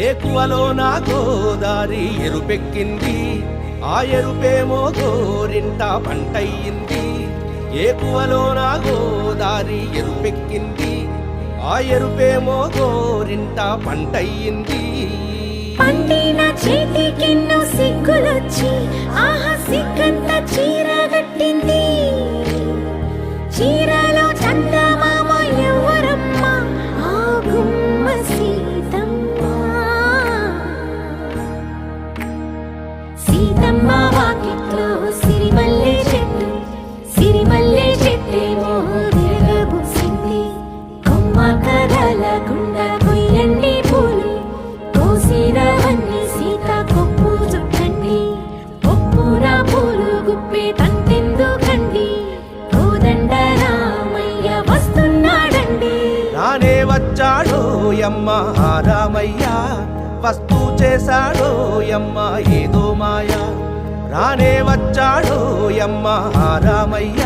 ఏకువలో నా గోదారి ఎరుపెక్కింది, ఆ ఎరుపేమో గోరింట పంటయ్యింది. ఏకువలో నా గోదారి ఎరుపెక్కింది, ఆ ఎరుపేమో గోరింట పంటయ్యింది. పండిన చేతికెన్నో సిగ్గులొచ్చి ఆహా సిగ్గంత చీరగట్టింది. చీరలో చందమామ ఎవరమ్మ, ఆ గుమ్మ సీతమ్మ. సీతమ్మ వాకిట్లో సిరిమల్లె చెట్టు, సిరిమల్లె చెట్టేమో తిరగబూసింది. కొమ్మ కదలకుండా కొయ్యండి పూలు, కోసిరవన్నీ సీత కొప్పు చుట్టండి. కొప్పున పూలు గుప్పే తంతెందుకండి, కోదండ రామయ్య వస్తున్నాడండి. రానే వచ్చాడో యమ్మ ఆ రామయ్య, వస్తూ చేశాడో యమ్మ ఏదో మాయ. రానే వచ్చాడో యమ్మ ఆ రామయ్య.